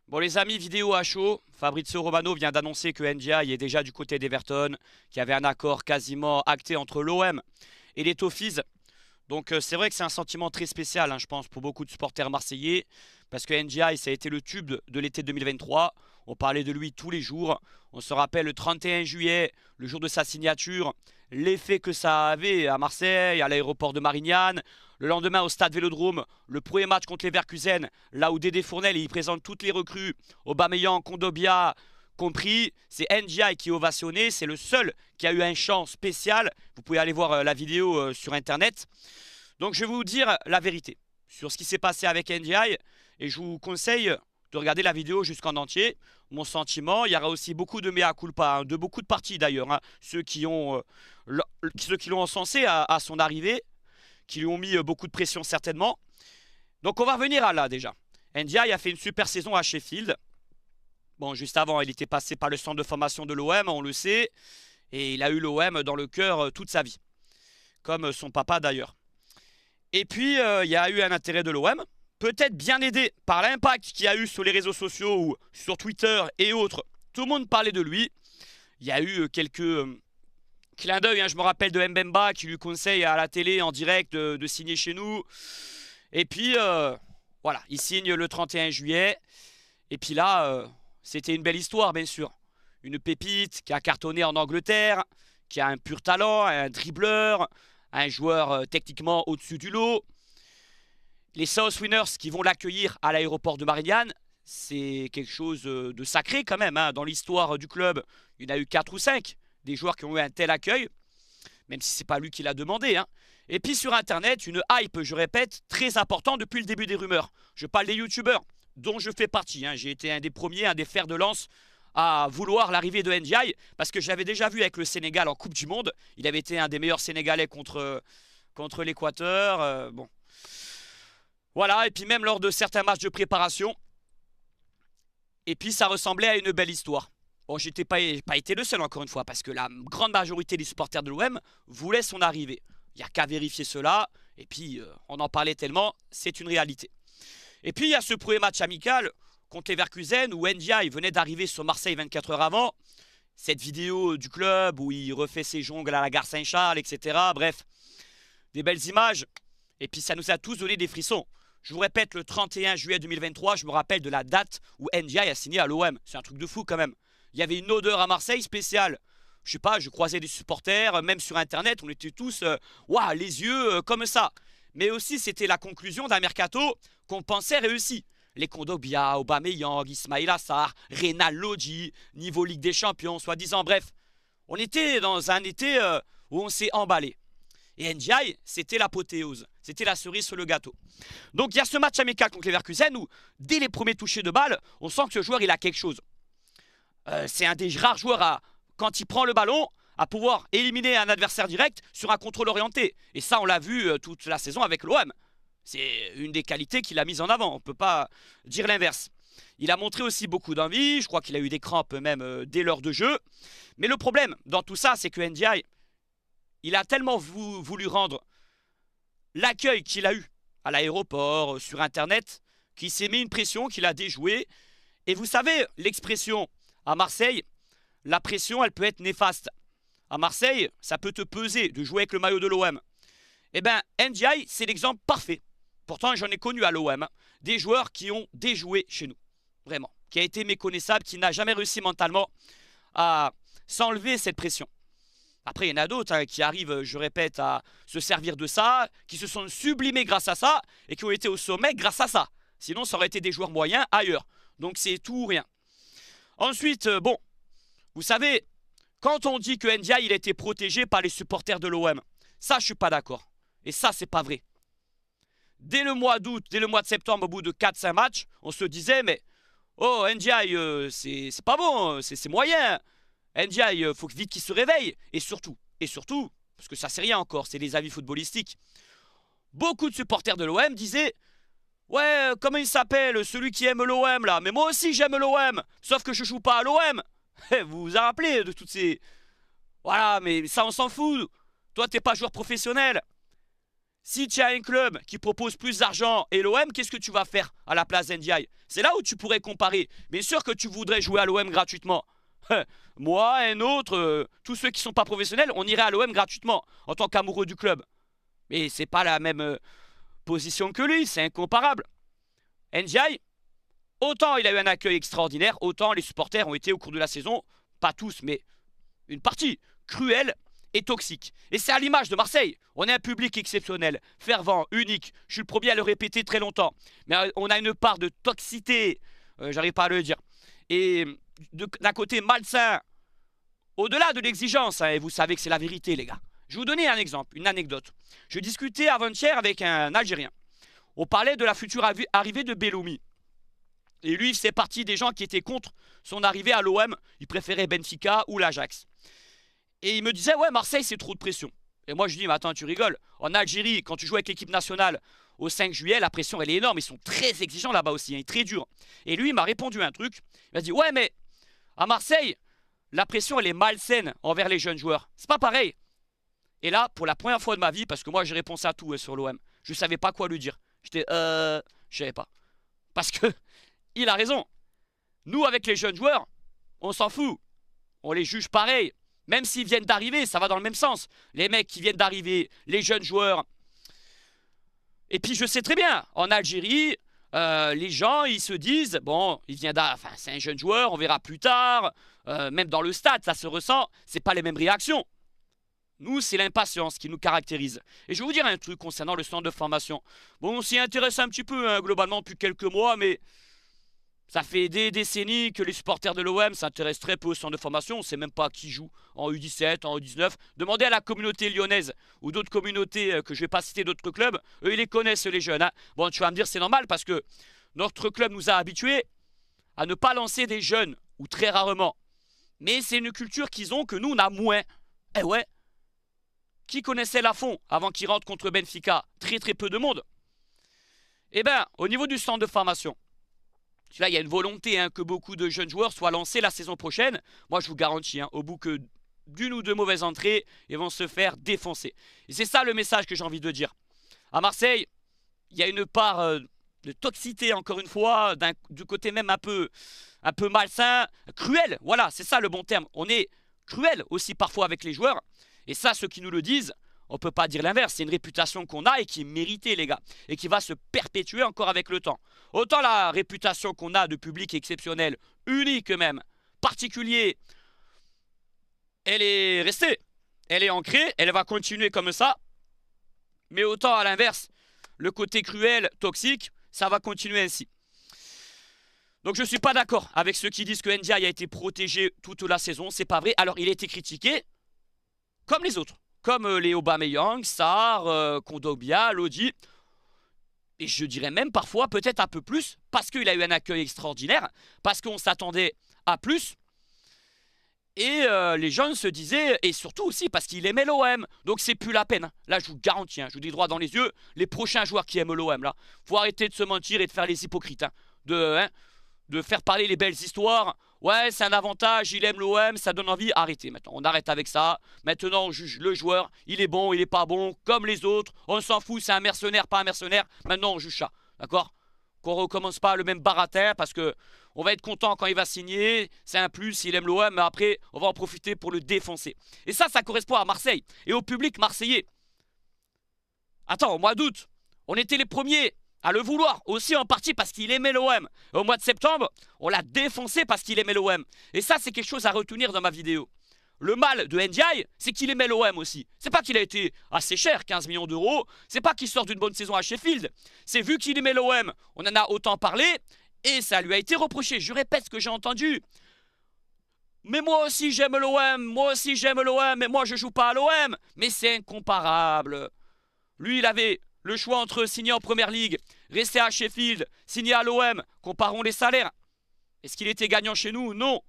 Bon les amis, vidéo à chaud. Fabrizio Romano vient d'annoncer que NGI est déjà du côté d'Everton, qu'il y avait un accord quasiment acté entre l'OM et les Toffees. Donc c'est vrai que c'est un sentiment très spécial, je pense, pour beaucoup de supporters marseillais. Parce que NGI, ça a été le tube de l'été 2023. On parlait de lui tous les jours. On se rappelle le 31 juillet, le jour de sa signature, l'effet que ça avait à Marseille, à l'aéroport de Marignane. Le lendemain au stade Vélodrome, le premier match contre les Leverkusen, là où Dédé Fournel il présente toutes les recrues, Aubameyang, Kondogbia compris, c'est NGI qui est ovationné, c'est le seul qui a eu un chant spécial. Vous pouvez aller voir la vidéo sur internet. Donc je vais vous dire la vérité sur ce qui s'est passé avec NGI et je vous conseille de regarder la vidéo jusqu'en entier. Mon sentiment, il y aura aussi beaucoup de mea culpa, de beaucoup de parties d'ailleurs, ceux qui l'ont encensé à son arrivée, qui lui ont mis beaucoup de pression certainement. Donc on va revenir à là déjà. NGI a fait une super saison à Sheffield. Bon, juste avant, il était passé par le centre de formation de l'OM, on le sait. Et il a eu l'OM dans le cœur toute sa vie. Comme son papa d'ailleurs. Et puis, il y a eu un intérêt de l'OM. Peut-être bien aidé par l'impact qu'il y a eu sur les réseaux sociaux ou sur Twitter et autres. Tout le monde parlait de lui. Il y a eu quelques clins d'œil. Je me rappelle de Mbemba qui lui conseille à la télé en direct de signer chez nous. Et puis, voilà, il signe le 31 juillet. Et puis là, c'était une belle histoire, bien sûr. Une pépite qui a cartonné en Angleterre, qui a un pur talent, un dribbleur, un joueur techniquement au-dessus du lot. Les South Winners qui vont l'accueillir à l'aéroport de Marignane, c'est quelque chose de sacré quand même. Dans l'histoire du club, il y en a eu 4 ou 5 des joueurs qui ont eu un tel accueil, même si ce n'est pas lui qui l'a demandé. Et puis sur Internet, une hype, je répète, très importante depuis le début des rumeurs. Je parle des youtubeurs, dont je fais partie. J'ai été un des premiers, un des fers de lance à vouloir l'arrivée de NGI, parce que j'avais déjà vu avec le Sénégal en Coupe du Monde. Il avait été un des meilleurs Sénégalais contre l'Équateur. Bon. Voilà, et puis même lors de certains matchs de préparation. Et puis ça ressemblait à une belle histoire. Bon, j'étais pas été le seul encore une fois, parce que la grande majorité des supporters de l'OM voulaient son arrivée. Il n'y a qu'à vérifier cela, et puis on en parlait tellement, c'est une réalité. Et puis il y a ce premier match amical contre les Leverkusen où NGI venait d'arriver sur Marseille 24 heures avant. Cette vidéo du club où il refait ses jongles à la gare Saint-Charles, etc. Bref, des belles images. Et puis ça nous a tous donné des frissons. Je vous répète, le 31 juillet 2023, je me rappelle de la date où NGI a signé à l'OM. C'est un truc de fou quand même. Il y avait une odeur à Marseille spéciale. Je sais pas, je croisais des supporters, même sur Internet, on était tous, waouh, les yeux comme ça. Mais aussi, c'était la conclusion d'un mercato qu'on pensait réussi. Les Kondogbia, Aubameyang, Ismaïla Sarr, Reynald Lodi, niveau Ligue des Champions, soi-disant. Bref, on était dans un été où on s'est emballé. Et NGI, c'était l'apothéose. C'était la cerise sur le gâteau. Donc, il y a ce match amical contre les Leverkusen où, dès les premiers touchés de balle, on sent que ce joueur, il a quelque chose. C'est un des rares joueurs quand il prend le ballon, à pouvoir éliminer un adversaire direct sur un contrôle orienté. Et ça, on l'a vu toute la saison avec l'OM. C'est une des qualités qu'il a mises en avant. On ne peut pas dire l'inverse. Il a montré aussi beaucoup d'envie. Je crois qu'il a eu des crampes même dès l'heure de jeu. Mais le problème dans tout ça, c'est que NGI, il a tellement voulu rendre l'accueil qu'il a eu à l'aéroport, sur Internet, qu'il s'est mis une pression, qu'il a déjoué. Et vous savez, l'expression à Marseille, la pression, elle peut être néfaste. À Marseille, ça peut te peser de jouer avec le maillot de l'OM. Eh bien, NGI, c'est l'exemple parfait. Pourtant, j'en ai connu à l'OM. Des joueurs qui ont déjoué chez nous. Vraiment. Qui a été méconnaissable, qui n'a jamais réussi mentalement à s'enlever cette pression. Après, il y en a d'autres qui arrivent, je répète, à se servir de ça, qui se sont sublimés grâce à ça et qui ont été au sommet grâce à ça. Sinon, ça aurait été des joueurs moyens ailleurs. Donc, c'est tout ou rien. Ensuite, bon, vous savez, quand on dit que NGI il a été protégé par les supporters de l'OM, ça, je suis pas d'accord. Et ça, c'est pas vrai. Dès le mois d'août, dès le mois de septembre, au bout de 4-5 matchs, on se disait, mais oh, NGI, c'est pas bon, c'est moyen. NGI, il faut vite qu'il se réveille. Et surtout, parce que ça c'est rien encore, c'est les avis footballistiques. Beaucoup de supporters de l'OM disaient, ouais, comment il s'appelle, celui qui aime l'OM là, mais moi aussi j'aime l'OM, sauf que je joue pas à l'OM. Vous vous rappelez de toutes ces... Voilà, mais ça on s'en fout. Toi t'es pas joueur professionnel. Si tu as un club qui propose plus d'argent et l'OM, qu'est-ce que tu vas faire à la place d'NDI? C'est là où tu pourrais comparer. Bien sûr que tu voudrais jouer à l'OM gratuitement. Moi, un autre, tous ceux qui ne sont pas professionnels, on irait à l'OM gratuitement en tant qu'amoureux du club. Mais c'est pas la même position que lui, c'est incomparable. NDI, autant il a eu un accueil extraordinaire, autant les supporters ont été au cours de la saison, pas tous, mais une partie cruelle et toxique. Et c'est à l'image de Marseille. On est un public exceptionnel, fervent, unique. Je suis le premier à le répéter très longtemps. Mais on a une part de toxicité, j'arrive pas à le dire. Et d'un côté malsain, au-delà de l'exigence, hein, et vous savez que c'est la vérité, les gars. Je vais vous donner un exemple, une anecdote. Je discutais avant-hier avec un Algérien. On parlait de la future arrivée de Belloumi. Et lui, il faisait partie des gens qui étaient contre son arrivée à l'OM. Il préférait Benfica ou l'Ajax. Et il me disait, ouais, Marseille, c'est trop de pression. Et moi, je dis, mais attends, tu rigoles. En Algérie, quand tu joues avec l'équipe nationale au 5 juillet, la pression, elle est énorme. Ils sont très exigeants là-bas aussi, hein, très durs. Et lui, il m'a répondu un truc. Il m'a dit, ouais, mais à Marseille, la pression, elle est malsaine envers les jeunes joueurs. C'est pas pareil. Et là, pour la première fois de ma vie, parce que moi, j'ai répondu à tout sur l'OM, je ne savais pas quoi lui dire. J'étais, je savais pas. Parce que, il a raison. Nous, avec les jeunes joueurs, on s'en fout. On les juge pareil. Même s'ils viennent d'arriver, ça va dans le même sens. Les mecs qui viennent d'arriver, les jeunes joueurs. Et puis je sais très bien, en Algérie, les gens, ils se disent, bon, il vient enfin, c'est un jeune joueur, on verra plus tard. Même dans le stade, ça se ressent. C'est pas les mêmes réactions. Nous, c'est l'impatience qui nous caractérise. Et je vais vous dire un truc concernant le centre de formation. Bon, on s'y intéresse un petit peu, hein, globalement, depuis quelques mois, mais ça fait des décennies que les supporters de l'OM s'intéressent très peu au centre de formation. On ne sait même pas qui joue en U17, en U19. Demandez à la communauté lyonnaise ou d'autres communautés que je ne vais pas citer, d'autres clubs. Eux, ils les connaissent, les jeunes. Hein. Bon, tu vas me dire, c'est normal parce que notre club nous a habitués à ne pas lancer des jeunes, ou très rarement. Mais c'est une culture qu'ils ont que nous, on a moins. Eh ouais. Qui connaissait Lafont avant qu'il rentre contre Benfica? Très très peu de monde. Eh bien, au niveau du centre de formation, là, il y a une volonté hein, que beaucoup de jeunes joueurs soient lancés la saison prochaine. Moi, je vous garantis, hein, au bout que d'une ou deux mauvaises entrées, ils vont se faire défoncer. Et c'est ça le message que j'ai envie de dire. À Marseille, il y a une part de toxicité, encore une fois, du côté même un peu malsain, cruel. Voilà, c'est ça le bon terme. On est cruel aussi parfois avec les joueurs. Et ça, ceux qui nous le disent, on ne peut pas dire l'inverse. C'est une réputation qu'on a et qui est méritée, les gars. Et qui va se perpétuer encore avec le temps. Autant la réputation qu'on a de public exceptionnel, unique même, particulier, elle est restée. Elle est ancrée, elle va continuer comme ça. Mais autant à l'inverse, le côté cruel, toxique, ça va continuer ainsi. Donc je ne suis pas d'accord avec ceux qui disent que Ndiaye a été protégé toute la saison. C'est pas vrai. Alors il a été critiqué comme les autres. Comme les Aubameyang, Sarr, Kondogbia, Lodi. Et je dirais même parfois peut-être un peu plus, parce qu'il a eu un accueil extraordinaire, parce qu'on s'attendait à plus. Et les jeunes se disaient, et surtout aussi parce qu'il aimait l'OM. Donc c'est plus la peine. Là je vous garantis, hein, je vous dis droit dans les yeux, les prochains joueurs qui aiment l'OM, là, faut arrêter de se mentir et de faire les hypocrites. Hein, de faire parler les belles histoires. Ouais, c'est un avantage, il aime l'OM, ça donne envie. Arrêtez maintenant, on arrête avec ça. Maintenant, on juge le joueur, il est bon, il est pas bon, comme les autres. On s'en fout, c'est un mercenaire, pas un mercenaire. Maintenant, on juge ça, d'accord? Qu'on recommence pas le même baratin parce que on va être content quand il va signer. C'est un plus, il aime l'OM, mais après, on va en profiter pour le défoncer. Et ça correspond à Marseille et au public marseillais. Attends, au mois d'août, on était les premiers à le vouloir, aussi en partie parce qu'il aimait l'OM. Au mois de septembre, on l'a défoncé parce qu'il aimait l'OM. Et ça, c'est quelque chose à retenir dans ma vidéo. Le mal de Ndiaye, c'est qu'il aimait l'OM aussi. C'est pas qu'il a été assez cher, 15 millions d'euros. C'est pas qu'il sort d'une bonne saison à Sheffield. C'est vu qu'il aimait l'OM, on en a autant parlé, et ça lui a été reproché. Je répète ce que j'ai entendu. Mais moi aussi j'aime l'OM, mais moi je joue pas à l'OM. Mais c'est incomparable. Lui, il avait le choix entre signer en Première Ligue, rester à Sheffield, signer à l'OM, comparons les salaires. Est-ce qu'il était gagnant chez nous? Non.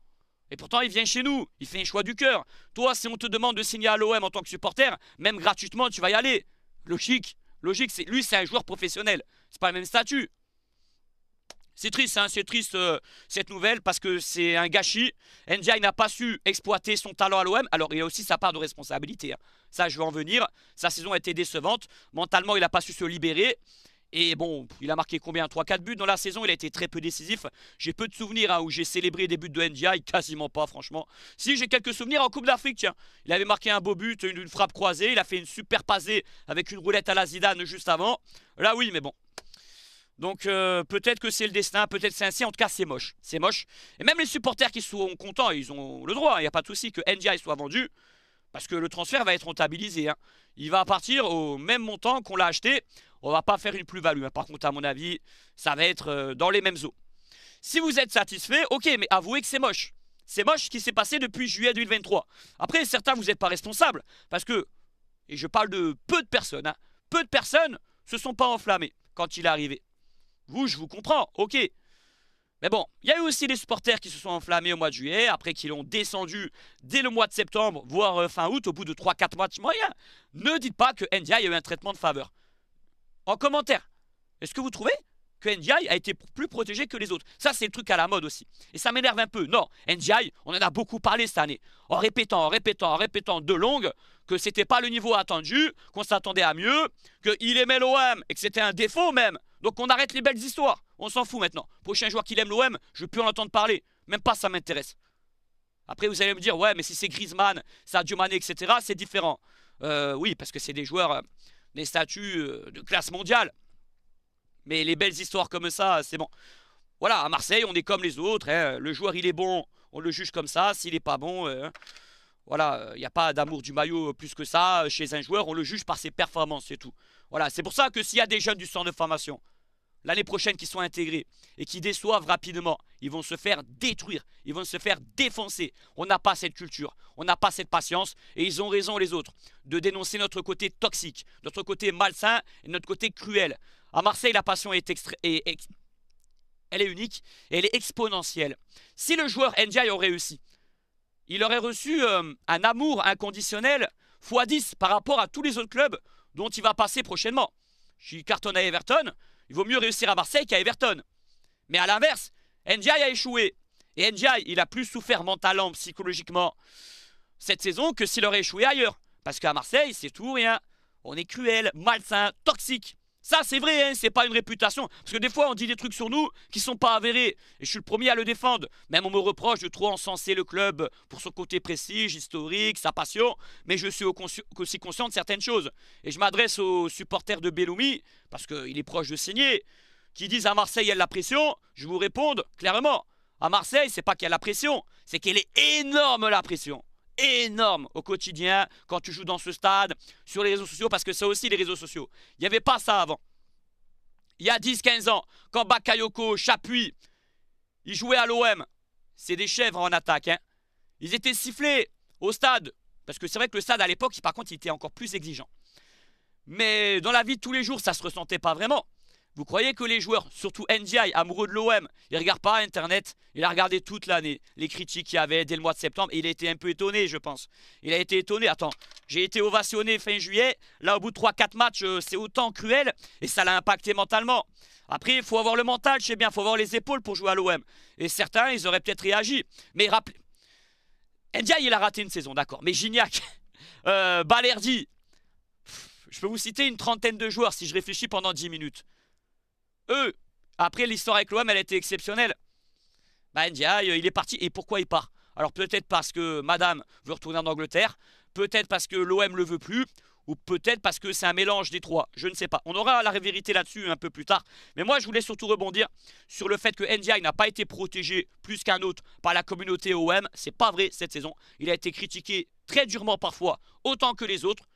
Et pourtant, il vient chez nous, il fait un choix du cœur. Toi, si on te demande de signer à l'OM en tant que supporter, même gratuitement, tu vas y aller. Logique, lui, c'est un joueur professionnel. C'est pas le même statut. C'est triste, hein, c'est triste cette nouvelle parce que c'est un gâchis. Ndiaye n'a pas su exploiter son talent à l'OM. Alors, il y a aussi sa part de responsabilité. Hein. Ça, je vais en venir. Sa saison a été décevante. Mentalement, il n'a pas su se libérer. Et bon, il a marqué combien? 3-4 buts dans la saison, il a été très peu décisif. J'ai peu de souvenirs où j'ai célébré des buts de NDI, quasiment pas franchement. Si, j'ai quelques souvenirs en Coupe d'Afrique, tiens. Il avait marqué un beau but, une frappe croisée, il a fait une super passée avec une roulette à la Zidane juste avant. Là oui, mais bon. Donc peut-être que c'est le destin, peut-être c'est ainsi, en tout cas c'est moche. C'est moche. Et même les supporters qui sont contents, ils ont le droit, il n'y a pas de souci que NDI soit vendu. Parce que le transfert va être rentabilisé. Hein. Il va partir au même montant qu'on l'a acheté. On va pas faire une plus-value. Hein. Par contre, à mon avis, ça va être dans les mêmes eaux. Si vous êtes satisfait, ok, mais avouez que c'est moche. C'est moche ce qui s'est passé depuis juillet 2023. Après, certains, vous n'êtes pas responsables. Parce que, et je parle de peu de personnes, hein, peu de personnes se sont pas enflammées quand il est arrivé. Vous, je vous comprends, ok. Mais bon, il y a eu aussi les supporters qui se sont enflammés au mois de juillet, après qu'ils l'ont descendu dès le mois de septembre, voire fin août, au bout de 3-4 matchs moyens. Ne dites pas que NDI a eu un traitement de faveur. En commentaire, est-ce que vous trouvez que NDI a été plus protégé que les autres? Ça, c'est le truc à la mode aussi. Et ça m'énerve un peu. Non, NDI, on en a beaucoup parlé cette année, en répétant de longue, que c'était pas le niveau attendu, qu'on s'attendait à mieux, qu'il aimait l'OM et que c'était un défaut même. Donc on arrête les belles histoires. On s'en fout maintenant. Prochain joueur qui aime l'OM, je ne veux plus en entendre parler. Même pas ça m'intéresse. Après vous allez me dire, ouais mais si c'est Griezmann, Sadio Mané, etc. c'est différent. Oui, parce que c'est des joueurs, des statuts de classe mondiale. Mais les belles histoires comme ça, c'est bon. Voilà, à Marseille, on est comme les autres. Hein. Le joueur, il est bon, on le juge comme ça. S'il n'est pas bon, voilà, il n'y a pas d'amour du maillot plus que ça. Chez un joueur, on le juge par ses performances, c'est tout. Voilà, c'est pour ça que s'il y a des jeunes du centre de formation, l'année prochaine qui sont intégrés et qui déçoivent rapidement, ils vont se faire détruire, ils vont se faire défoncer. On n'a pas cette culture, on n'a pas cette patience et ils ont raison les autres de dénoncer notre côté toxique, notre côté malsain et notre côté cruel. À Marseille, la passion elle est unique et elle est exponentielle. Si le joueur NDI aurait réussi, il aurait reçu un amour inconditionnel x10 par rapport à tous les autres clubs dont il va passer prochainement. Je cartonne à Everton, il vaut mieux réussir à Marseille qu'à Everton. Mais à l'inverse, Ndiaye a échoué. Et Ndiaye, il a plus souffert mentalement, psychologiquement cette saison que s'il aurait échoué ailleurs. Parce qu'à Marseille, c'est tout ou rien. On est cruel, malsain, toxique. Ça, c'est vrai, hein, c'est pas une réputation. Parce que des fois, on dit des trucs sur nous qui sont pas avérés. Et je suis le premier à le défendre. Même on me reproche de trop encenser le club pour son côté prestige, historique, sa passion. Mais je suis aussi conscient de certaines choses. Et je m'adresse aux supporters de Belloumi, parce qu'il est proche de signer, qui disent à Marseille, il y a de la pression. Je vous réponds clairement. À Marseille, c'est pas qu'il y a la pression, c'est qu'elle est énorme la pression. Énorme au quotidien quand tu joues dans ce stade, sur les réseaux sociaux, parce que c'est aussi les réseaux sociaux. Il n'y avait pas ça avant. Il y a 10-15 ans, quand Bakayoko, Chapuis, ils jouaient à l'OM, c'est des chèvres en attaque. Hein. Ils étaient sifflés au stade, parce que c'est vrai que le stade à l'époque, par contre, il était encore plus exigeant. Mais dans la vie de tous les jours, ça ne se ressentait pas vraiment. Vous croyez que les joueurs, surtout Ndiaye, amoureux de l'OM, il ne regarde pas Internet, il a regardé toute l'année, les critiques qu'il y avait dès le mois de septembre, et il a été un peu étonné, je pense. Il a été étonné, attends, j'ai été ovationné fin juillet, là au bout de 3-4 matchs, c'est autant cruel, et ça l'a impacté mentalement. Après, il faut avoir le mental, je sais bien, il faut avoir les épaules pour jouer à l'OM. Et certains, ils auraient peut-être réagi. Mais rappelez, Ndiaye, il a raté une saison, d'accord, mais Gignac, Balerdi, je peux vous citer une trentaine de joueurs si je réfléchis pendant 10 minutes. Eux, après l'histoire avec l'OM, elle a été exceptionnelle. Bah Ndiaye, il est parti. Et pourquoi il part? Alors peut-être parce que madame veut retourner en Angleterre, peut-être parce que l'OM le veut plus, ou peut-être parce que c'est un mélange des trois. Je ne sais pas. On aura la vérité là-dessus un peu plus tard. Mais moi, je voulais surtout rebondir sur le fait que Ndiaye n'a pas été protégé plus qu'un autre par la communauté OM. C'est pas vrai cette saison. Il a été critiqué très durement parfois, autant que les autres.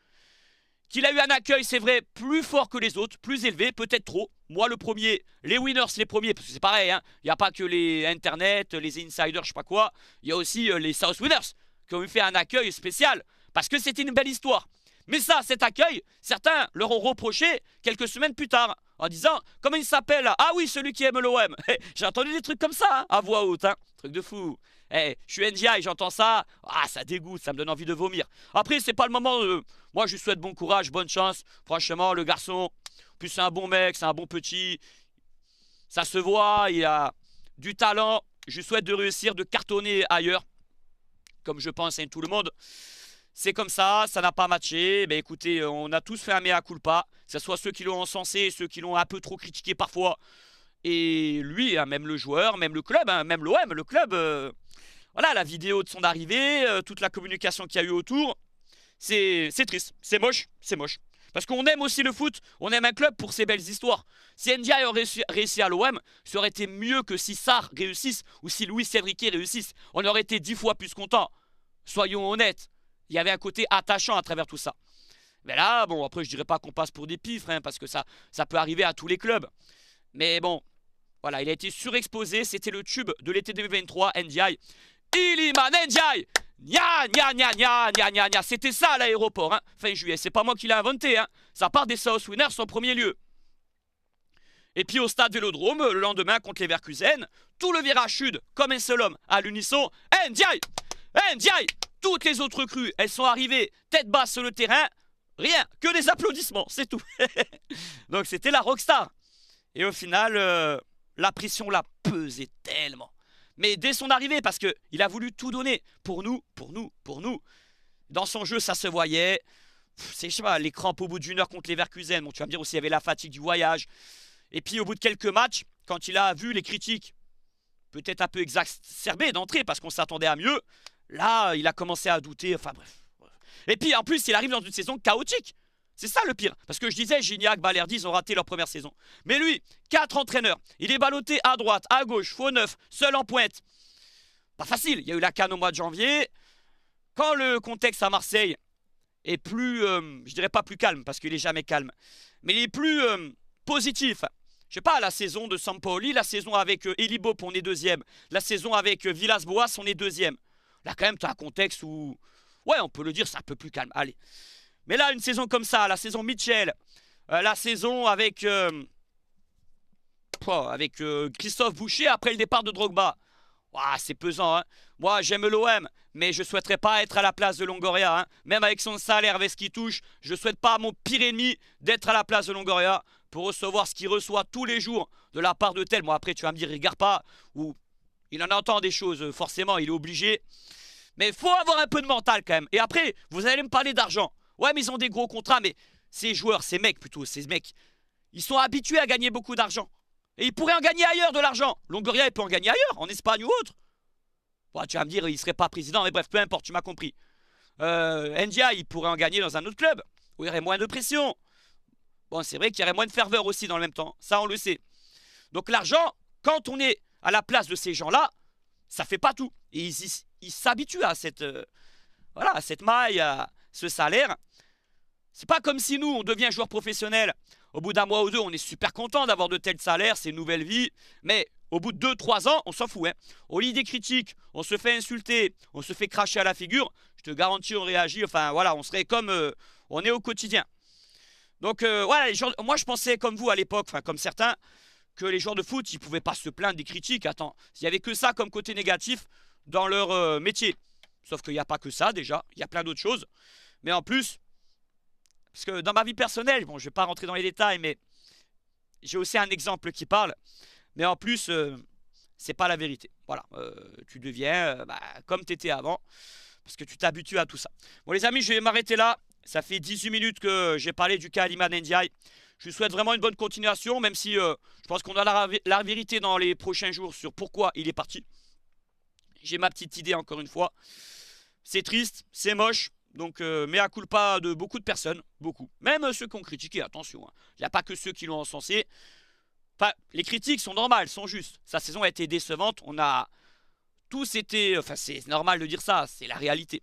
Qu'il a eu un accueil, c'est vrai, plus fort que les autres, plus élevé, peut-être trop. Moi, le premier, les winners, les premiers, parce que c'est pareil, hein. Il n'y a pas que les internet, les insiders, je sais pas quoi. Il y a aussi les South Winners qui ont eu fait un accueil spécial, parce que c'était une belle histoire. Mais ça, cet accueil, certains leur ont reproché quelques semaines plus tard, en disant, comment il s'appelle? Ah oui, celui qui aime l'OM. J'ai entendu des trucs comme ça, hein, à voix haute, hein. Truc de fou. Je suis NDI, j'entends ça, ça dégoûte, ça me donne envie de vomir. Après, c'est pas le moment de... Moi, je lui souhaite bon courage, bonne chance. Franchement, le garçon, plus c'est un bon mec, c'est un bon petit. Ça se voit, il a du talent. Je lui souhaite de réussir, de cartonner ailleurs, comme je pense à tout le monde. C'est comme ça n'a pas matché. Ben écoutez, on a tous fait un mea culpa. Que ce soit ceux qui l'ont encensé, ceux qui l'ont un peu trop critiqué parfois. Et lui, hein, même le joueur, même le club, hein, même l'OM, le club. Voilà, la vidéo de son arrivée, toute la communication qu'il y a eu autour. C'est triste, c'est moche, c'est moche. Parce qu'on aime aussi le foot, on aime un club pour ses belles histoires. Si Ndiaye aurait réussi à l'OM, ça aurait été mieux que si Sarr réussisse ou si Luis Enrique réussisse. On aurait été 10 fois plus contents. Soyons honnêtes, il y avait un côté attachant à travers tout ça. Mais là, bon, après je dirais pas qu'on passe pour des pifres, hein, parce que ça peut arriver à tous les clubs. Mais bon, voilà, il a été surexposé, c'était le tube de l'été 2023, Ndiaye. Iliman Ndiaye. Nya nya nya nya nya nya nya. C'était ça à l'aéroport, hein, fin juillet. C'est pas moi qui l'ai inventé, hein. Ça part des South Winners en premier lieu. Et puis au stade Vélodrome, le lendemain contre les Leverkusen, tout le virage sud, comme un seul homme, à l'unisson. Ndiaye. Ndiaye. Toutes les autres recrues, elles sont arrivées tête basse sur le terrain. Rien, que des applaudissements, c'est tout. Donc c'était la rockstar. Et au final, la pression l'a pesé tellement. Mais dès son arrivée, parce qu'il a voulu tout donner. Pour nous, pour nous, pour nous. Dans son jeu, ça se voyait. Je sais pas, les crampes au bout d'une heure contre les Leverkusen. Bon, tu vas me dire aussi, il y avait la fatigue du voyage. Et puis, au bout de quelques matchs, quand il a vu les critiques, peut-être un peu exacerbées d'entrée, parce qu'on s'attendait à mieux, là, il a commencé à douter. Enfin, bref. Et puis, en plus, il arrive dans une saison chaotique. C'est ça le pire. Parce que je disais, Gignac, Balerdi, ils ont raté leur première saison. Mais lui, 4 entraîneurs. Il est ballotté à droite, à gauche, faux neuf, seul en pointe. Pas facile. Il y a eu la CAN au mois de janvier. Quand le contexte à Marseille est plus, je dirais pas plus calme, parce qu'il est jamais calme, mais il est plus positif. Je sais pas, la saison de Sampaoli, la saison avec Elibop, on est deuxième. La saison avec Villas-Boas, on est deuxième. Là, quand même, tu as un contexte où, ouais, on peut le dire, c'est un peu plus calme. Allez. Mais là, une saison comme ça, la saison Mitchell, la saison avec Christophe Boucher après le départ de Drogba. Ouah, c'est pesant, hein. Moi, j'aime l'OM, mais je ne souhaiterais pas être à la place de Longoria, hein. Même avec son salaire, avec ce qu'il touche, je ne souhaite pas à mon pire ennemi d'être à la place de Longoria pour recevoir ce qu'il reçoit tous les jours de la part de tel. Moi, après, tu vas me dire, il regarde pas, ou il en entend des choses, forcément, il est obligé. Mais il faut avoir un peu de mental quand même. Et après, vous allez me parler d'argent. Ouais, mais ils ont des gros contrats, mais ces joueurs, ces mecs plutôt, ces mecs, ils sont habitués à gagner beaucoup d'argent. Et ils pourraient en gagner ailleurs de l'argent. Longoria, il peut en gagner ailleurs, en Espagne ou autre. Bon, tu vas me dire, il ne serait pas président, mais bref, peu importe, tu m'as compris. Ndiaye, il pourrait en gagner dans un autre club, où il y aurait moins de pression. Bon, c'est vrai qu'il y aurait moins de ferveur aussi dans le même temps, ça on le sait. Donc l'argent, quand on est à la place de ces gens-là, ça fait pas tout. Et ils s'habituent à cette, voilà, à cette maille, à ce salaire. C'est pas comme si nous, on devient joueur professionnel. Au bout d'un mois ou deux, on est super content d'avoir de tels salaires, c'est une nouvelle vie. Mais au bout de 2-3 ans, on s'en fout. Hein. On lit des critiques, on se fait insulter, on se fait cracher à la figure. Je te garantis, on réagit. Enfin voilà, on serait comme on est au quotidien. Donc voilà, moi je pensais comme vous à l'époque, enfin comme certains, que les joueurs de foot, ils ne pouvaient pas se plaindre des critiques. Attends, il n'y avait que ça comme côté négatif dans leur métier. Sauf qu'il n'y a pas que ça déjà, il y a plein d'autres choses. Mais en plus, parce que dans ma vie personnelle, bon, je ne vais pas rentrer dans les détails, mais j'ai aussi un exemple qui parle. Mais en plus, c'est pas la vérité. Voilà, tu deviens comme tu étais avant, parce que tu t'habitues à tout ça. Bon les amis, je vais m'arrêter là. Ça fait 18 minutes que j'ai parlé du cas Iliman Ndiaye. Je lui souhaite vraiment une bonne continuation, même si je pense qu'on a la vérité dans les prochains jours sur pourquoi il est parti. J'ai ma petite idée encore une fois. C'est triste, c'est moche. Donc, mea culpa de beaucoup de personnes, beaucoup. Même ceux qui ont critiqué, attention. Hein. Il n'y a pas que ceux qui l'ont encensé. Enfin, les critiques sont normales, sont justes. Sa saison a été décevante. On a tous été... Enfin, c'est normal de dire ça, c'est la réalité.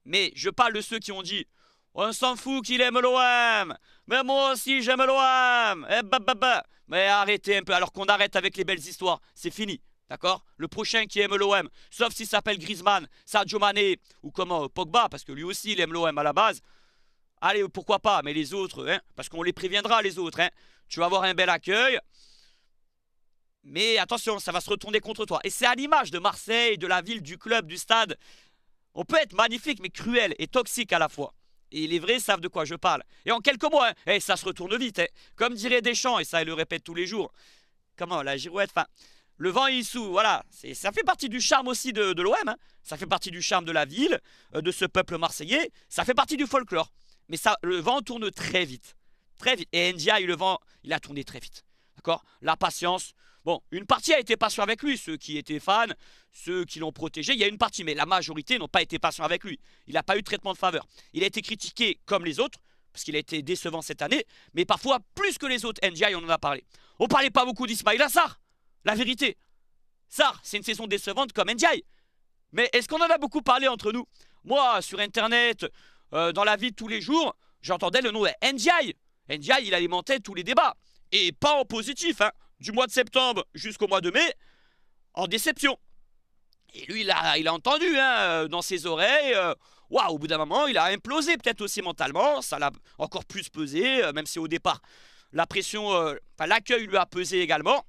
Mais je parle de ceux qui ont dit « On s'en fout qu'il aime l'OM. Mais moi aussi, j'aime l'OM. Mais arrêtez un peu, alors qu'on arrête avec les belles histoires. C'est fini. D'accord? Le prochain qui aime l'OM, sauf s'il s'appelle Griezmann, Sadio Mané ou comment Pogba, parce que lui aussi il aime l'OM à la base. Allez, pourquoi pas, mais les autres, hein, parce qu'on les préviendra les autres. Hein, tu vas avoir un bel accueil. Mais attention, ça va se retourner contre toi. Et c'est à l'image de Marseille, de la ville, du club, du stade. On peut être magnifique, mais cruel et toxique à la fois. Et les vrais savent de quoi je parle. Et en quelques mois, hein, ça se retourne vite. Hein. Comme dirait Deschamps, et ça il le répète tous les jours. Comment, la girouette, enfin... Le vent il souffle, voilà. Ça fait partie du charme aussi de l'OM. Hein. Ça fait partie du charme de la ville, de ce peuple marseillais. Ça fait partie du folklore. Mais ça, le vent tourne très vite. Très vite. Et Ndiaye, le vent, il a tourné très vite. D'accord? La patience. Bon, une partie a été patient avec lui. Ceux qui étaient fans, ceux qui l'ont protégé. Il y a une partie, mais la majorité n'ont pas été patients avec lui. Il n'a pas eu de traitement de faveur. Il a été critiqué comme les autres, parce qu'il a été décevant cette année. Mais parfois, plus que les autres, Ndiaye, on en a parlé. On ne parlait pas beaucoup d'Ismaïla Sarr. La vérité. Sarr, c'est une saison décevante comme Ndiaye. Mais est-ce qu'on en a beaucoup parlé entre nous? Moi, sur Internet, dans la vie de tous les jours, j'entendais le nom de Ndiaye. Ndiaye, il alimentait tous les débats. Et pas en positif, hein. Du mois de septembre jusqu'au mois de mai, en déception. Et lui, il a entendu hein, dans ses oreilles. Waouh, au bout d'un moment, il a implosé, peut-être aussi mentalement. Ça l'a encore plus pesé, même si au départ, la pression, l'accueil lui a pesé également.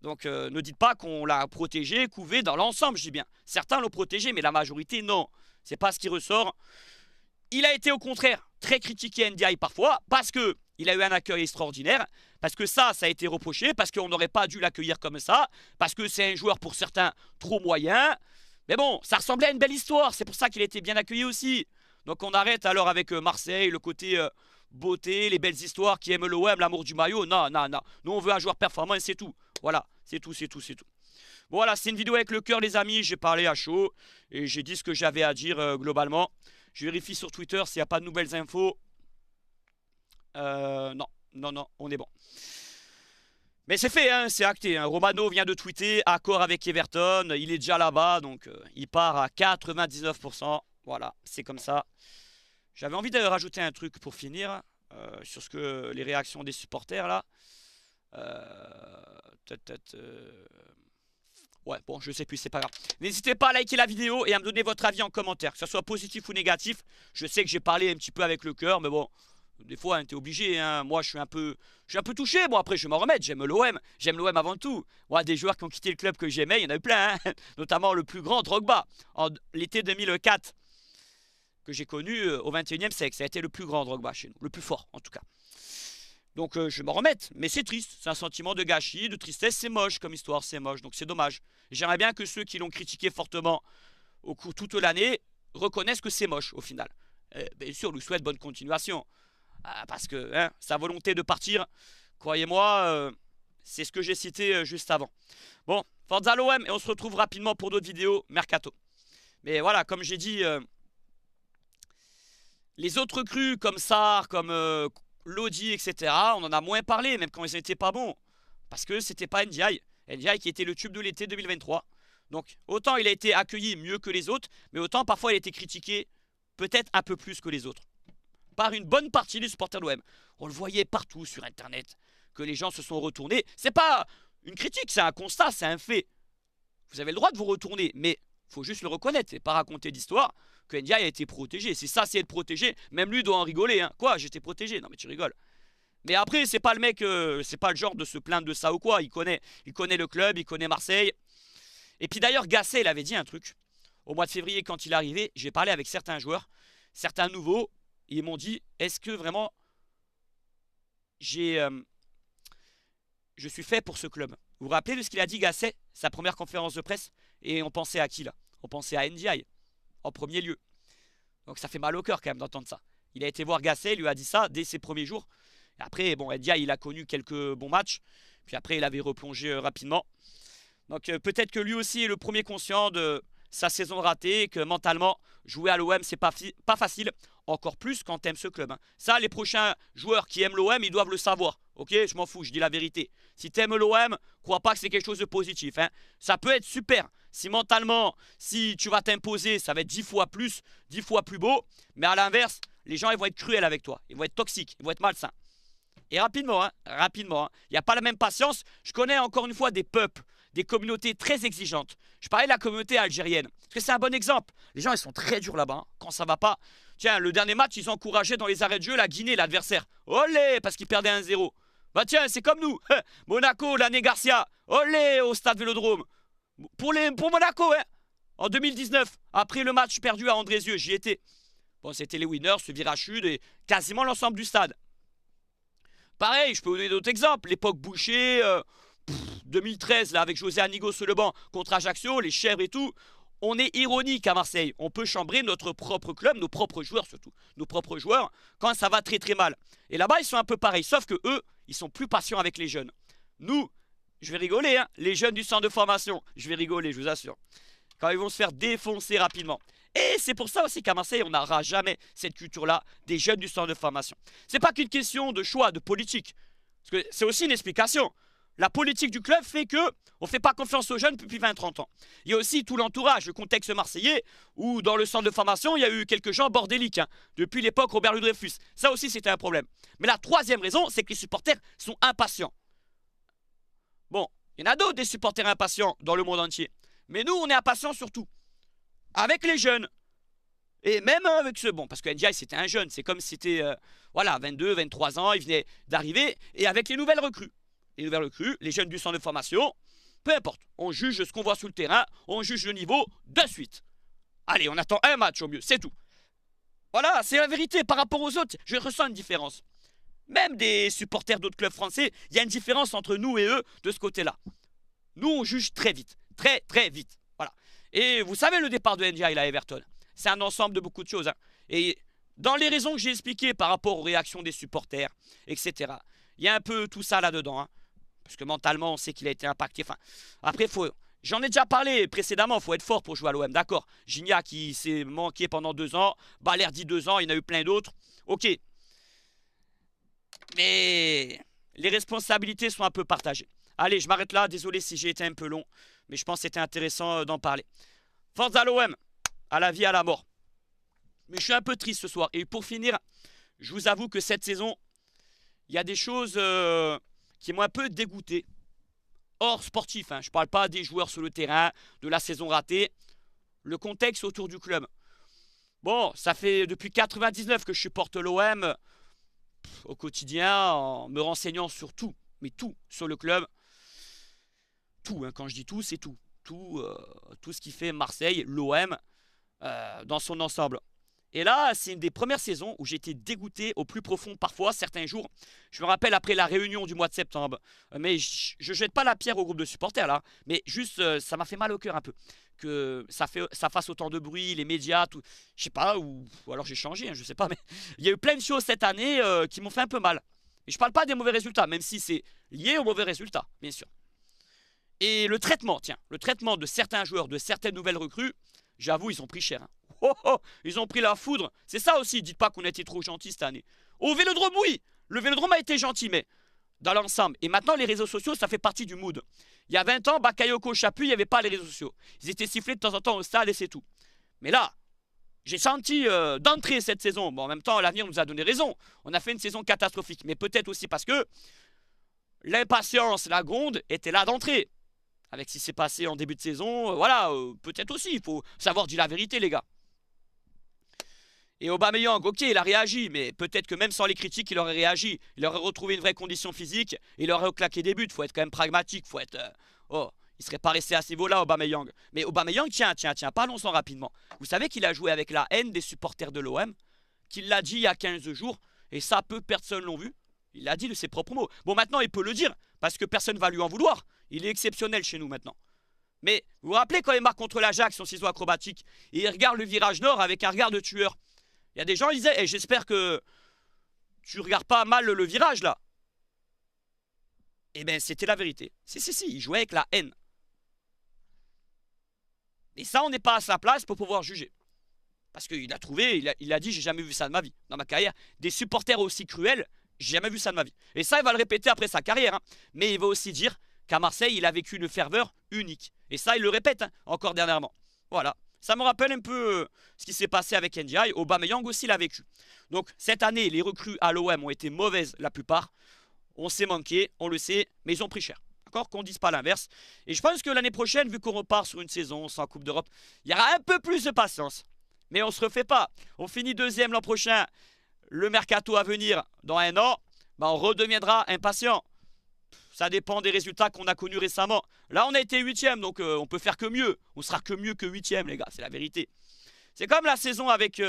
Donc ne dites pas qu'on l'a protégé, couvé dans l'ensemble, je dis bien. Certains l'ont protégé, mais la majorité, non. C'est pas ce qui ressort. Il a été au contraire très critiqué Ndiaye parfois, parce qu'il a eu un accueil extraordinaire, parce que ça a été reproché, parce qu'on n'aurait pas dû l'accueillir comme ça, parce que c'est un joueur pour certains trop moyen. Mais bon, ça ressemblait à une belle histoire, c'est pour ça qu'il a été bien accueilli aussi. Donc on arrête alors avec Marseille, le côté beauté, les belles histoires qui aiment l'OM, l'amour du maillot. Non, non, non. Nous on veut un joueur performant et c'est tout. Voilà, c'est tout, c'est tout, c'est tout. Bon, voilà, c'est une vidéo avec le cœur, les amis. J'ai parlé à chaud et j'ai dit ce que j'avais à dire globalement. Je vérifie sur Twitter s'il n'y a pas de nouvelles infos. Non, non, non, on est bon. Mais c'est fait, hein, c'est acté. Hein. Romano vient de tweeter, accord avec Everton. Il est déjà là-bas, donc il part à 99%. Voilà, c'est comme ça. J'avais envie de rajouter un truc pour finir sur les réactions des supporters là. Ouais, bon, je sais plus, c'est pas grave. N'hésitez pas à liker la vidéo et à me donner votre avis en commentaire, que ce soit positif ou négatif. Je sais que j'ai parlé un petit peu avec le cœur, mais bon, des fois, hein, t'es obligé. Hein. Moi, je suis un peu touché. Bon, après, je vais m'en remettre. J'aime l'OM. J'aime l'OM avant tout. Moi, des joueurs qui ont quitté le club que j'aimais, il y en a eu plein. Hein. Notamment le plus grand, Drogba. En l'été 2004, que j'ai connu au 21e siècle. Ça a été le plus grand Drogba chez nous. Le plus fort, en tout cas. Donc je vais m'en remettre, mais c'est triste, c'est un sentiment de gâchis, de tristesse, c'est moche comme histoire, c'est moche, donc c'est dommage. J'aimerais bien que ceux qui l'ont critiqué fortement au cours toute l'année reconnaissent que c'est moche au final. Bien sûr, on lui souhaite bonne continuation, parce que hein, sa volonté de partir, croyez-moi, c'est ce que j'ai cité juste avant. Bon, Forza l'OM, et on se retrouve rapidement pour d'autres vidéos, Mercato. Mais voilà, comme j'ai dit, les autres recrues comme Sarr, comme... Lodi, etc. On en a moins parlé, même quand ils n'étaient pas bons. Parce que c'était pas Ndiaye. Ndiaye qui était le tube de l'été 2023. Donc, autant il a été accueilli mieux que les autres, mais autant parfois il a été critiqué peut-être un peu plus que les autres. Par une bonne partie des supporters de l'OM. On le voyait partout sur Internet, que les gens se sont retournés. C'est pas une critique, c'est un constat, c'est un fait. Vous avez le droit de vous retourner, mais il faut juste le reconnaître et pas raconter d'histoire. Que Ndiaye a été protégé. C'est ça, c'est être protégé. Même lui doit en rigoler. Hein. Quoi, j'étais protégé? Non, mais tu rigoles. Mais après, c'est pas le mec, c'est pas le genre de se plaindre de ça ou quoi. Il connaît le club, il connaît Marseille. Et puis d'ailleurs, Gasset, il avait dit un truc. Au mois de février, quand il est arrivé, j'ai parlé avec certains joueurs, certains nouveaux, et ils m'ont dit, est-ce que vraiment je suis fait pour ce club? Vous vous rappelez de ce qu'il a dit, Gasset, sa première conférence de presse? Et on pensait à qui là? On pensait à Ndiaye. En premier lieu. Donc ça fait mal au cœur quand même d'entendre ça. Il a été voir Gasset, il lui a dit ça dès ses premiers jours. Et après, bon, Ndiaye, il a connu quelques bons matchs. Puis après, il avait replongé rapidement. Donc peut-être que lui aussi est le premier conscient de sa saison ratée, que mentalement, jouer à l'OM, c'est pas facile. Encore plus quand t'aimes ce club. Hein. Ça, les prochains joueurs qui aiment l'OM, ils doivent le savoir. Ok, je m'en fous, je dis la vérité. Si t'aimes l'OM, crois pas que c'est quelque chose de positif. Hein. Ça peut être super. Si mentalement, si tu vas t'imposer, ça va être 10 fois plus, 10 fois plus beau. Mais à l'inverse, les gens ils vont être cruels avec toi. Ils vont être toxiques, ils vont être malsains. Et rapidement, hein, rapidement. Il n'y a pas la même patience. Je connais encore une fois des peuples, des communautés très exigeantes. Je parlais de la communauté algérienne. Parce que c'est un bon exemple. Les gens, ils sont très durs là-bas. Hein, quand ça va pas. Tiens, le dernier match, ils encourageaient dans les arrêts de jeu la Guinée, l'adversaire. Olé, parce qu'ils perdaient 1-0. Bah tiens, c'est comme nous. Monaco, l'année Garcia. Olé, au stade Vélodrome. Pour Monaco, hein, en 2019, après le match perdu à Andrézieux, j'y étais. Bon, c'était les winners, ce Virachud et quasiment l'ensemble du stade. Pareil, je peux vous donner d'autres exemples. L'époque Boucher, 2013, là, avec José Anigo sur le banc contre Ajaccio, les chèvres et tout. On est ironique à Marseille. On peut chambrer notre propre club, nos propres joueurs surtout. Nos propres joueurs, quand ça va très très mal. Et là-bas, ils sont un peu pareils. Sauf que eux, ils sont plus patients avec les jeunes. Nous, je vais rigoler, hein. Les jeunes du centre de formation, je vais rigoler, je vous assure. Quand ils vont se faire défoncer rapidement. Et c'est pour ça aussi qu'à Marseille, on n'aura jamais cette culture-là des jeunes du centre de formation. C'est pas qu'une question de choix, de politique. Parce que c'est aussi une explication. La politique du club fait que on ne fait pas confiance aux jeunes depuis 20-30 ans. Il y a aussi tout l'entourage, le contexte marseillais, où dans le centre de formation, il y a eu quelques gens bordéliques, hein, depuis l'époque Robert Ludreyfus. Ça aussi, c'était un problème. Mais la troisième raison, c'est que les supporters sont impatients. Bon, il y en a d'autres des supporters impatients dans le monde entier. Mais nous, on est impatients surtout. Avec les jeunes. Et même avec ce... Bon, parce que Ndiaye, c'était un jeune. C'est comme si c'était, voilà, 22, 23 ans, il venait d'arriver. Et avec les nouvelles recrues. Les nouvelles recrues, les jeunes du centre de formation, peu importe. On juge ce qu'on voit sur le terrain, on juge le niveau de suite. Allez, on attend un match au mieux, c'est tout. Voilà, c'est la vérité. Par rapport aux autres, je ressens une différence. Même des supporters d'autres clubs français, il y a une différence entre nous et eux de ce côté-là. Nous, on juge très vite. Très, très vite. Voilà. Et vous savez, le départ de Ndiaye à Everton, c'est un ensemble de beaucoup de choses. Hein. Et dans les raisons que j'ai expliquées par rapport aux réactions des supporters, etc., il y a un peu tout ça là-dedans. Hein. Parce que mentalement, on sait qu'il a été impacté. Enfin, après, j'en ai déjà parlé précédemment, il faut être fort pour jouer à l'OM, d'accord. Gignac, qui s'est manqué pendant 2 ans. Balerdi, 2 ans, il y en a eu plein d'autres. Ok. Mais les responsabilités sont un peu partagées. Allez, je m'arrête là. Désolé si j'ai été un peu long. Mais je pense que c'était intéressant d'en parler. Force à l'OM. À la vie, à la mort. Mais je suis un peu triste ce soir. Et pour finir, je vous avoue que cette saison, il y a des choses qui m'ont un peu dégoûté. Hors sportif, hein. Je ne parle pas des joueurs sur le terrain, de la saison ratée. Le contexte autour du club. Bon, ça fait depuis 99 que je supporte l'OM au quotidien, en me renseignant sur tout. Mais tout sur le club. Tout, hein. Quand je dis tout, c'est tout. Tout ce qui fait Marseille, l'OM, dans son ensemble. Et là, c'est une des premières saisons où j'ai été dégoûté au plus profond parfois, certains jours. Je me rappelle après la réunion du mois de septembre. Mais je ne jette pas la pierre au groupe de supporters là. Mais juste, ça m'a fait mal au cœur un peu. Que ça fasse autant de bruit, les médias, tout. Je sais pas, ou alors j'ai changé, hein, je sais pas. Mais il y a eu plein de choses cette année qui m'ont fait un peu mal. Et je parle pas des mauvais résultats, même si c'est lié aux mauvais résultats, bien sûr. Et le traitement, tiens, le traitement de certains joueurs, de certaines nouvelles recrues, j'avoue, ils ont pris cher. Hein. Oh, oh, ils ont pris la foudre. C'est ça aussi, dites pas qu'on a été trop gentil cette année. Au Vélodrome, oui, le Vélodrome a été gentil, mais dans l'ensemble. Et maintenant, les réseaux sociaux, ça fait partie du mood. Il y a 20 ans, Bakayoko, Chapuis, il n'y avait pas les réseaux sociaux. Ils étaient sifflés de temps en temps au stade et c'est tout. Mais là, j'ai senti d'entrée cette saison. Bon, en même temps, l'avenir nous a donné raison. On a fait une saison catastrophique. Mais peut-être aussi parce que l'impatience, la gronde était là d'entrée. Avec ce qui s'est passé en début de saison, voilà, peut-être aussi. Il faut savoir dire la vérité, les gars. Et Aubameyang, ok, il a réagi, mais peut-être que même sans les critiques, il aurait réagi. Il aurait retrouvé une vraie condition physique, il aurait claqué des buts. Il faut être quand même pragmatique, faut être... il serait pas resté à ce niveau-là, Aubameyang. Mais Aubameyang, tiens, parlons-en rapidement. Vous savez qu'il a joué avec la haine des supporters de l'OM, qu'il l'a dit il y a 15 jours, et ça, peu personne l'ont vu. Il l'a dit de ses propres mots. Bon, maintenant, il peut le dire, parce que personne ne va lui en vouloir. Il est exceptionnel chez nous maintenant. Mais vous vous rappelez quand il marque contre l'Ajax, son ciseau acrobatique, et il regarde le virage nord avec un regard de tueur. Il y a des gens qui disaient, hey, j'espère que tu regardes pas mal le virage là. Eh bien, c'était la vérité. Si, il jouait avec la haine. Et ça, on n'est pas à sa place pour pouvoir juger. Parce qu'il a trouvé, il a dit, j'ai jamais vu ça de ma vie, dans ma carrière. Des supporters aussi cruels, j'ai jamais vu ça de ma vie. Et ça, il va le répéter après sa carrière. Hein. Mais il va aussi dire qu'à Marseille, il a vécu une ferveur unique. Et ça, il le répète, hein, encore dernièrement. Voilà. Ça me rappelle un peu ce qui s'est passé avec Ndiaye. Aubameyang aussi l'a vécu. Donc, cette année, les recrues à l'OM ont été mauvaises la plupart. On s'est manqué, on le sait, mais ils ont pris cher. D'accord, qu'on ne dise pas l'inverse. Et je pense que l'année prochaine, vu qu'on repart sur une saison sans Coupe d'Europe, il y aura un peu plus de patience. Mais on ne se refait pas. On finit deuxième l'an prochain. Le mercato à venir dans 1 an, on redeviendra impatient. Ça dépend des résultats qu'on a connus récemment. Là, on a été 8e, donc on peut faire que mieux. On sera que mieux que 8e, les gars, c'est la vérité. C'est comme la saison avec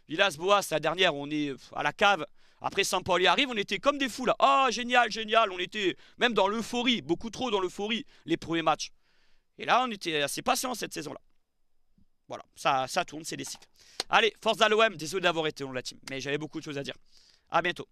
Villas-Boas, la dernière, on est à la cave Après Sampaoli arrive, on était comme des fous là. Oh génial, génial, on était même dans l'euphorie, beaucoup trop dans l'euphorie les premiers matchs. Et là on était assez patient cette saison là. Voilà, ça tourne, c'est des cycles. Allez, force à l'OM, désolé d'avoir été long la team, mais j'avais beaucoup de choses à dire. A bientôt.